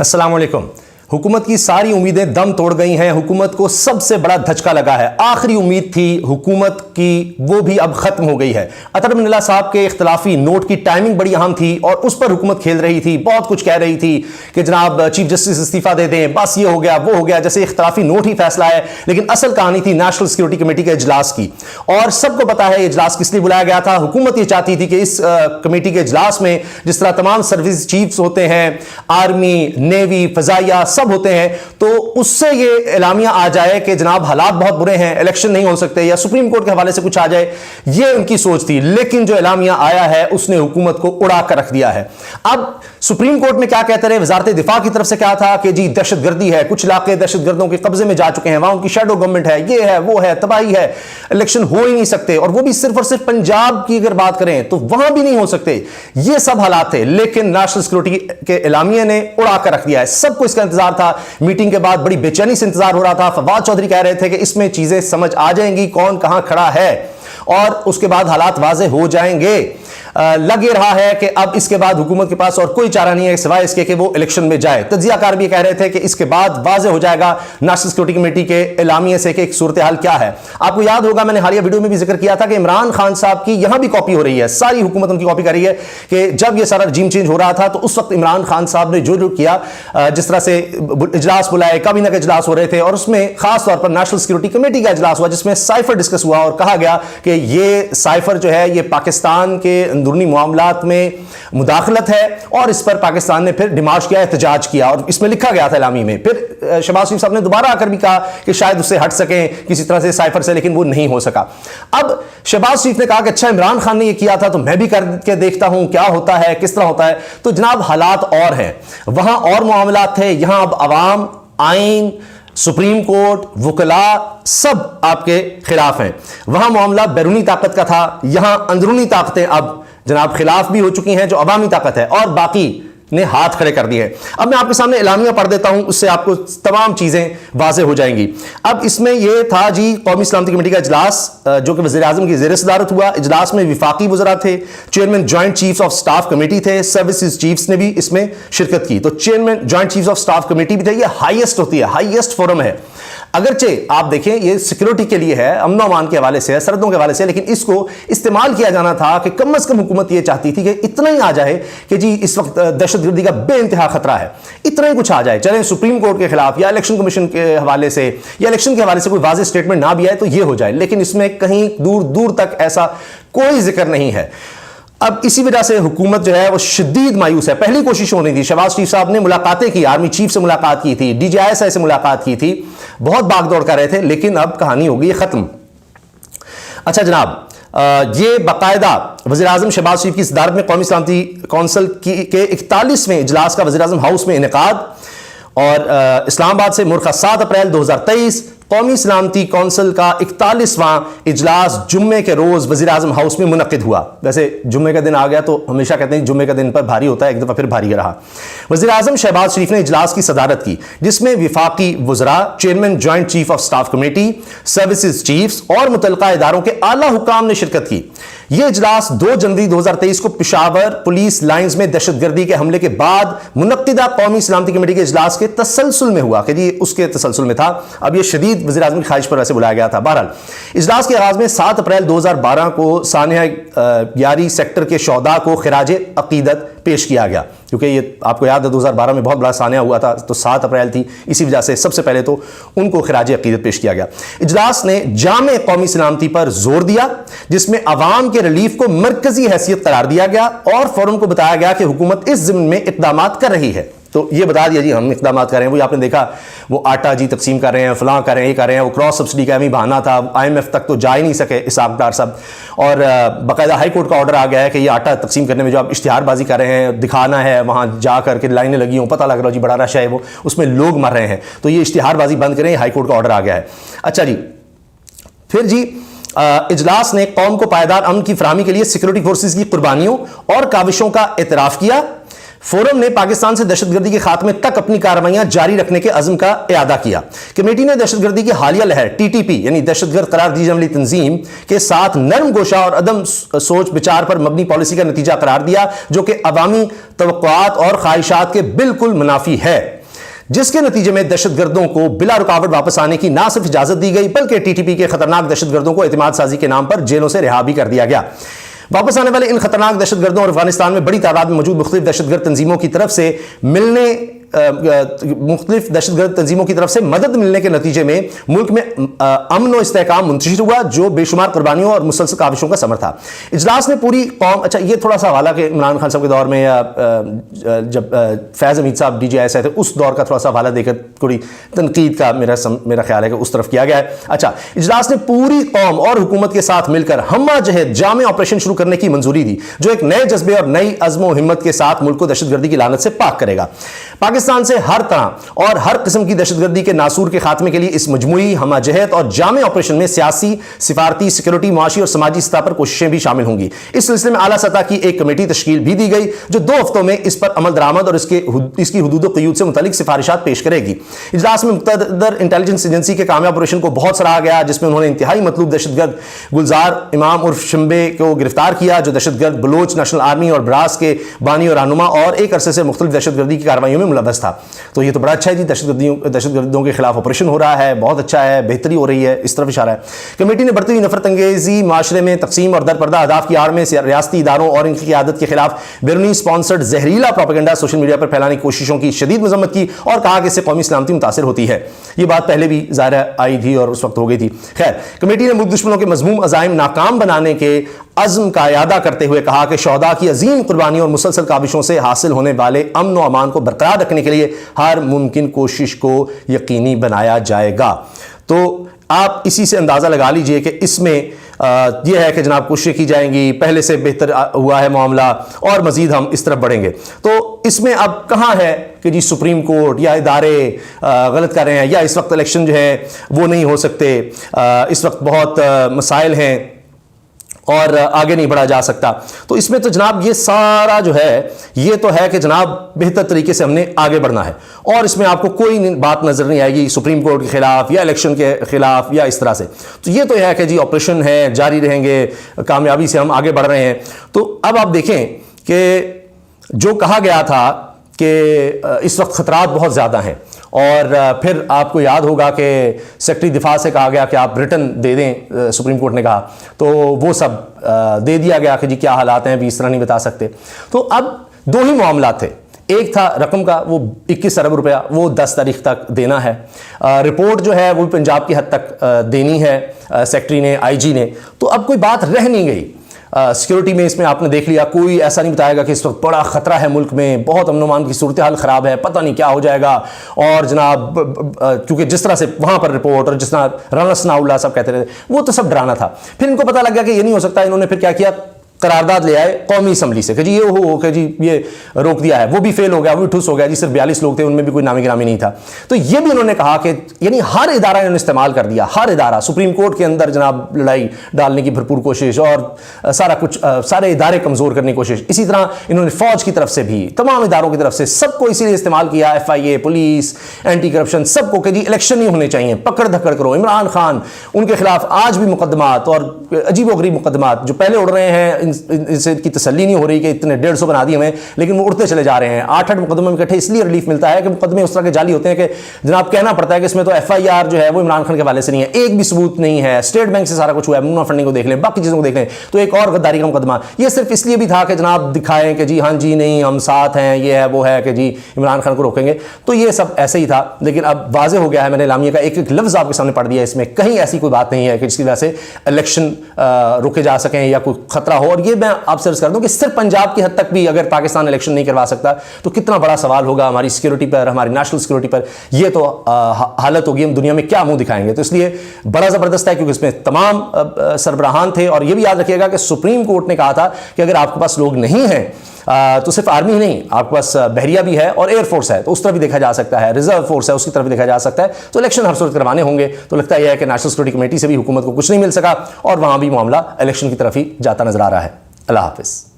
अस्सलाम वालेकुम। हुकूमत की सारी उम्मीदें दम तोड़ गई हैं। हुकूमत को सबसे बड़ा धचका लगा है। आखिरी उम्मीद थी हुकूमत की, वो भी अब खत्म हो गई है। अतर मिन्नल्ला साहब के इख्तलाफी नोट की टाइमिंग बड़ी अहम थी और उस पर हुकूमत खेल रही थी। बहुत कुछ कह रही थी कि जनाब चीफ जस्टिस इस्तीफा दे दें, बस ये हो गया वो हो गया, जैसे इख्तलाफी नोट ही फैसला है। लेकिन असल कहानी थी नेशनल सिक्योरिटी कमेटी के इजलास की, और सबको पता है इजलास किस लिए बुलाया गया था। हुकूमत ये चाहती थी कि इस कमेटी के इजलास में जिस तरह तमाम सर्विस चीफ्स होते हैं, आर्मी, नेवी, फजाइया सब होते हैं, तो उससे ये एलामिया आ जाए कि जनाब हालात बहुत बुरे हैं, इलेक्शन नहीं हो सकते, या सुप्रीम कोर्ट के हवाले से कुछ आ जाए, ये उनकी सोच थी। लेकिन जो एलामिया आया है उसने हुकूमत को उड़ा कर रख दिया है। अब सुप्रीम कोर्ट में क्या कहते रहे, वजारत दिफा की तरफ से क्या था कि जी दहशतगर्दी है, कुछ इलाके दहशतगर्दों के कब्जे में जा चुके हैं, वहां उनकी शैडो गवर्नमेंट है, ये है वो है, तबाही है, इलेक्शन हो ही नहीं सकते, और वो भी सिर्फ और सिर्फ पंजाब की अगर बात करें तो वहां भी नहीं हो सकते। ये सब हालात थे, लेकिन नेशनल सिक्योरिटी के एलामिया ने उड़ा कर रख दिया है। सबको इसका इंतजार था। मीटिंग के बाद बड़ी बेचैनी से इंतजार हो रहा था। फवाद चौधरी कह रहे थे कि इसमें चीजें समझ आ जाएंगी, कौन कहां खड़ा है, और उसके बाद हालात वाजे हो जाएंगे। लग ये रहा है कि अब इसके बाद हुकूमत के पास और कोई चारा नहीं है सिवाय इसके कि वो इलेक्शन में जाए। तज्जियाकार भी कह रहे थे कि इसके बाद वाजे हो जाएगा नेशनल सिक्योरिटी कमेटी के एलामिया से कि सूरत हाल क्या है। आपको याद होगा मैंने हालिया वीडियो में भी जिक्र किया था कि इमरान खान साहब की यहां भी कॉपी हो रही है, सारी हुकूमत उनकी कॉपी कर रही है कि जब यह सारा रजीम चेंज हो रहा था तो उस वक्त इमरान खान साहब ने जो किया, जिस तरह से इजलास बुलाए, काबीना के इजलास हो रहे थे, और उसमें खास तौर पर नेशनल सिक्योरिटी कमेटी का इजलास हुआ जिसमें साइफर डिस्कस हुआ और कहा गया कि ये साइफर जो है ये पाकिस्तान के अंदरूनी मामलात में मुदाखलत है, और इस पर पाकिस्तान ने फिर डिमांड किया, एहतजाज किया, और इसमें लिखा गया था इलामी में। फिर शहबाज शरीफ साहब ने दोबारा आकर भी कहा कि शायद उससे हट सकें किसी तरह से साइफर से, लेकिन वो नहीं हो सका। अब शहबाज शरीफ ने कहा कि अच्छा इमरान खान ने ये किया था तो मैं भी करके देखता हूं क्या होता है, किस तरह होता है। तो जनाब हालात और हैं, वहां और मामलात थे, यहां अब अवाम, आइन, सुप्रीम कोर्ट, वकला सब आपके खिलाफ हैं। वहां मामला बैरूनी ताकत का था, यहां अंदरूनी ताकतें अब जनाब खिलाफ भी हो चुकी हैं, जो अवामी ताकत है, और बाकी ने हाथ खड़े कर दिए हैं। अब मैं आपके सामने एलामिया पढ़ देता हूं, उससे आपको तमाम चीजें वाज़ेह हो जाएंगी। अब इसमें यह था जी कौमी सलामती कमेटी का इजलास जो कि वज़ीर आज़म की ज़ेर सदारत हुआ। इजलास में विफाकी वज़रा थे, chairman joint chiefs of staff committee थे, सर्विसेज चीफ्स ने भी इसमें शिरकत की। तो chairman joint chiefs of staff committee भी थे। यह हाईएस्ट होती है, हाईएस्ट फोरम है। अगरचे आप देखें ये सिक्योरिटी के लिए है, अमन अमान के हवाले से है, सरहदों के हवाले से, लेकिन इसको इस्तेमाल किया जाना था कि कम से कम हुकूमत ये चाहती थी कि इतना ही आ जाए कि जी इस वक्त दहशतगर्दी का बेइंतहा खतरा है, इतना ही कुछ आ जाए, चले सुप्रीम कोर्ट के खिलाफ या इलेक्शन कमीशन के हवाले से या इलेक्शन के हवाले से कोई वाज़ेह स्टेटमेंट ना भी आए तो ये हो जाए। लेकिन इसमें कहीं दूर दूर तक ऐसा कोई जिक्र नहीं है। अब इसी वजह से हुकूमत जो है वो शदीद मायूस है। पहली कोशिश हो रही थी, शहबाज शरीफ साहब ने मुलाकातें की, आर्मी चीफ से मुलाकात की थी, DGISI से मुलाकात की थी, बहुत भागदौड़ कर रहे थे, लेकिन अब कहानी हो गई खत्म। अच्छा जनाब, ये बाकायदा वज़ीर आज़म शहबाज शरीफ की सदारत में कौमी सलामती कौंसिल के 41वें इजलास का वज़ीर आज़म हाउस में इनेकाद, और इस्लामाबाद से मुर्खा 7 अप्रैल 2023 कौमी सलामती कौंसिल का 41वां इजलास जुम्मे के रोज वज़ीर आज़म हाउस में मुनक्किद हुआ। वैसे जुम्मे का दिन आ गया तो हमेशा कहते हैं जुम्मे का दिन पर भारी होता है, एक दफ़ा फिर भारी रहा। वज़ीर आज़म शहबाज शरीफ ने इजलास की सदारत की, जिसमें विफाकी वज़रा, chairman joint chief of staff committee, services chiefs और मुतल्लिका इदारों के आला हुकाम ने शिरकत की। यह इजलास 2 जनवरी 2023 को पेशावर पुलिस लाइन्स में दहशतगर्दी के हमले के बाद मुनक्किदा कौमी सलामती कमेटी के इजलास के तसलसल में हुआ कि जी उसके तसलसल में था। अब यह शदीद वज़ीर आज़म की ख्वाहिश पर वैसे बुलाया गया था। बहरहाल इजलास के आगाज में 7 अप्रैल 2012 को सानिया यारी सेक्टर के शोहदा को खिराज अकीदत पेश किया गया, क्योंकि ये आपको याद है 2012 में बहुत बड़ा सानिया हुआ था, तो 7 अप्रैल थी, इसी वजह से सबसे पहले तो उनको खिराज अकीदत पेश किया गया। इजलास ने जामे कौमी सलामती पर जोर दिया, जिसमें अवाम के रिलीफ को मरकजी हैसियत करार दिया गया, और फोरम को बताया गया कि हुकूमत इस ज़िम्न में इक़दामात कर रही है। तो ये बता दिया जी हम इक़दामात कर रहे हैं। वो आपने देखा वो आटा जी तकसीम कर रहे हैं, फलां कर रहे हैं, ये कर रहे हैं, वो क्रॉस सब्सिडी का भी बहाना था, IMF तक तो जा ही नहीं सके इसाकदार सब, और बाकायदा हाई कोर्ट का ऑर्डर आ गया है कि ये आटा तकसीम करने में जो आप इश्तिहारबाजी कर रहे हैं, दिखाना है, वहाँ जा करके लाइनें लगी हों, पता लग रहा है जी बड़ा रश है, वो उसमें लोग मर रहे हैं, तो ये इश्तिहारबाजी बंद करें, हाई कोर्ट का ऑर्डर आ गया है। अच्छा जी, फिर जी इजलास ने कौम को पायदार अमन की फराहमी के लिए सिक्योरिटी फोर्सेज की कुर्बानियों और काविशों का एतराफ़ किया। फोरम ने पाकिस्तान से दहशतगर्दी के खात्मे तक अपनी कार्रवाइयां जारी रखने के अज़्म का इआदा किया। कमेटी ने दहशतगर्दी की हालिया लहर टीटीपी यानी दहशतगर्द करार दी जाने वाली तंजीम के साथ नरम गोशा और अदम सोच विचार पर मबनी पॉलिसी का नतीजा करार दिया, जो कि अवामी तवक्कुआत और ख्वाहिशात के बिल्कुल मुनाफी है, जिसके नतीजे में दहशतगर्दों को बिला रुकावट वापस आने की ना सिर्फ इजाजत दी गई बल्कि टीटीपी के खतरनाक दहशतगर्दों को एतमाद साजी के नाम पर जेलों से रिहा भी कर दिया गया। वापस आने वाले इन खतरनाक दहशतगर्दों और अफगानिस्तान में बड़ी तादाद में मौजूद मुख्तलिफ दहशतगर्द तंजीमों की तरफ से मदद मिलने के नतीजे में मुल्क में अमन और इस्तेहकाम मुंतशिर हुआ, जो बेशुमार कुर्बानियों और मुसलसल काविशों का समर था। इजलास ने पूरी कौम, अच्छा ये थोड़ा सा हवाला कि इमरान खान साहब के दौर में या जब फैज़ हमीद साहब DGIS आए थे उस दौर का थोड़ा सा हवाला देकर थोड़ी तनकीद का मेरा ख्याल है कि उस तरफ किया गया है। अच्छा, इजलास ने पूरी कौम और हुकूमत के साथ मिलकर हम्मा जहद जामे ऑपरेशन शुरू करने की मंजूरी दी, जो एक नए जज्बे और नई अज़्म व हिम्मत के साथ मुल्क को दहशतगर्दी की लानत से पाक करेगा। पाकिस्तान से हर तरह और हर किस्म की दहशतगर्दी के नासूर के खात्मे के लिए इस मजमूई हमाजहत और जामे ऑपरेशन में सियासी, सिफारती, सिक्योरिटी, मुआशी और समाजी सतह पर कोशिशें भी शामिल होंगी। इस सिलसिले में आला सतह की एक कमेटी तश्कील भी दी गई, जो 2 हफ्तों में इस पर अमल दरामद और इसकी हुदूद व क़यूद से मुतालिक सिफारिशात पेश करेगी। इजलास में मुक़तदर इंटेलिजेंस एजेंसी के कामयाब ऑपरेशन को बहुत सराहा गया, जिसमें उन्होंने इंतहाई मतलूब दहशतगर्द गुलजार इमाम उर्फ शंबे को गिरफ्तार किया, जो दहशतगर्द बलोच नेशनल आर्मी और ब्रास के बानी और रहनुमा और एक अरसे से मुख्तलिफ दहशतगर्दी की कार्रवाइयों में मुलव्वस था। तो ये तो बड़ा अच्छा है जी, दहशतगर्दियों के खिलाफ ऑपरेशन हो रहा है, बहुत अच्छा है, बेहतरी हो रही है, इस तरफ इशारा है। कमेटी ने बढ़ती हुई नफरत अंगेजी, माशरे में तकसीम और दरपर्दा अहदाफ की आड़ में रियासती इदारों और इनकी क़यादत के खिलाफ बैरूनी स्पॉन्सर्ड जहरीला प्रोपेगेंडा सोशल मीडिया पर फैलाने की कोशिशों की शदीद मजम्मत की और कहा कि इससे कौमी सलामती मुतासिर होती है। ये बात पहले भी ज़ाहिर आई थी और उस वक्त हो गई थी। खैर, कमेटी ने मुल्क दुश्मनों के मज़मूम अज़ाइम नाकाम बनाने के अज़्म का इआदा करते हुए कहा कि शोहदा की अजीम कुर्बानी और मुसलसल काबिशों से हासिल होने वाले अमन व अमान को बरकरार रखने के लिए हर मुमकिन कोशिश को यकीनी बनाया जाएगा। तो आप इसी से अंदाज़ा लगा लीजिए कि इसमें यह है कि जनाब कोशिशें की जाएंगी, पहले से बेहतर हुआ है मामला और मज़ीद हम इस तरफ बढ़ेंगे। तो इसमें अब कहाँ है कि जी सुप्रीम कोर्ट या इदारे गलत कर रहे हैं या इस वक्त इलेक्शन जो है वो नहीं हो सकते, इस वक्त बहुत मसाइल हैं और आगे नहीं बढ़ा जा सकता। तो इसमें तो जनाब ये सारा जो है ये तो है कि जनाब बेहतर तरीके से हमने आगे बढ़ना है और इसमें आपको कोई बात नज़र नहीं आएगी सुप्रीम कोर्ट के खिलाफ या इलेक्शन के खिलाफ या इस तरह से। तो ये तो है कि जी ऑपरेशन है, जारी रहेंगे, कामयाबी से हम आगे बढ़ रहे हैं। तो अब आप देखें कि जो कहा गया था कि इस वक्त खतरात बहुत ज़्यादा हैं और फिर आपको याद होगा कि सेक्रेटरी दिफा से कहा गया कि आप रिटर्न दे दें, सुप्रीम कोर्ट ने कहा, तो वो सब दे दिया गया कि जी क्या हालात हैं अभी इस तरह नहीं बता सकते। तो अब 2 ही मामला थे, एक था रकम का, वो 21 अरब रुपया, वो 10 तारीख तक देना है। रिपोर्ट जो है वो भी पंजाब की हद तक देनी है सेक्रेटरी ने, IG ने। तो अब कोई बात रह नहीं गई। सिक्योरिटी में इसमें आपने देख लिया, कोई ऐसा नहीं बताएगा कि इस वक्त बड़ा ख़तरा है मुल्क में, बहुत अमन अमान की सूरत हाल ख़राब है, पता नहीं क्या हो जाएगा। और जनाब क्योंकि जिस तरह से वहाँ पर रिपोर्ट और जिस तरह राना सनाउल्लाह सब कहते रहे वो तो सब डराना था। फिर इनको पता लग गया कि ये नहीं हो सकता। इन्होंने फिर क्या किया, करारदाद ले आए कौमी असम्बली से कि जी ये हो कि जी ये रोक दिया है, वो भी फेल हो गया, वो भी ठुस हो गया जी, सिर्फ 42 लोग थे, उनमें भी कोई नामी गिरामी नहीं था। तो ये भी उन्होंने कहा कि यानी हर इदारा इन्होंने इस्तेमाल कर दिया, हर इदारा, सुप्रीम कोर्ट के अंदर जनाब लड़ाई डालने की भरपूर कोशिश और सारा कुछ, सारे इदारे कमज़ोर करने की कोशिश। इसी तरह इन्होंने फ़ौज की तरफ से भी, तमाम इदारों की तरफ से सबको इसीलिए इस्तेमाल किया, FIA, पुलिस, एंटी करप्शन, सबको कि जी इलेक्शन नहीं होने चाहिए, पकड़ धकड़ करो। इमरान खान, उनके खिलाफ आज भी मुकदमात और अजीबोगरीब मुकदमात जो पहले उड़ रहे हैं, इनसे की तसल्ली नहीं हो रही कि इतने 150 बना दिए हमें, लेकिन वो उड़ते चले जा रहे हैं। 8-8 मुकदमे में इकट्ठे इसलिए रिलीफ मिलता है कि मुकदमे उस तरह के जाली होते हैं कि जनाब कहना पड़ता है कि इसमें तो FIR जो है वो इमरान खान के हवाले से नहीं है, एक भी सबूत नहीं है, स्टेट बैंक से सारा कुछ हुआ है, मुन्ना फंडिंग को देख लें, बाकी चीज़ों को देख लें, तो एक और गद्दारी का मुकदमा। ये सिर्फ इसलिए भी था कि जनाब दिखाएं कि जी हाँ जी नहीं हम साथ हैं, ये है वो है कि जी इमरान खान को रोकेंगे। तो ये सब ऐसे ही था, लेकिन अब वाज़े हो गया है, मैंने लामिया का एक एक लफ्ज़ आपके सामने पढ़ दिया, इसमें कहीं ऐसी कोई बात नहीं है कि जिसकी वजह से इलेक्शन रुके जा सकें या कोई खतरा हो। और ये मैं आपसे अर्ज़ कर दूं कि सिर्फ पंजाब की हद तक भी अगर पाकिस्तान इलेक्शन नहीं करवा सकता तो कितना बड़ा सवाल होगा हमारी सिक्योरिटी पर, हमारी नेशनल सिक्योरिटी पर। ये तो हालत होगी, हम दुनिया में क्या मुंह दिखाएंगे। तो इसलिए बड़ा ज़बरदस्त है क्योंकि इसमें तमाम सरबराहान थे। और ये भी याद रखिएगा कि सुप्रीम कोर्ट ने कहा था कि अगर आपके पास लोग नहीं हैं तो सिर्फ आर्मी ही नहीं, आपके पास बहरिया भी है और एयरफोर्स है, तो उस तरफ भी देखा जा सकता है, रिजर्व फोर्स है उसकी तरफ भी देखा जा सकता है। तो इलेक्शन हर सूरत करवाने होंगे। तो लगता यह है कि नेशनल सिक्योरिटी कमेटी से भी हुकूमत को कुछ नहीं मिल सका और वहां भी मामला इलेक्शन की तरफ ही जाता नजर आ रहा है। अल्लाह हाफिज़।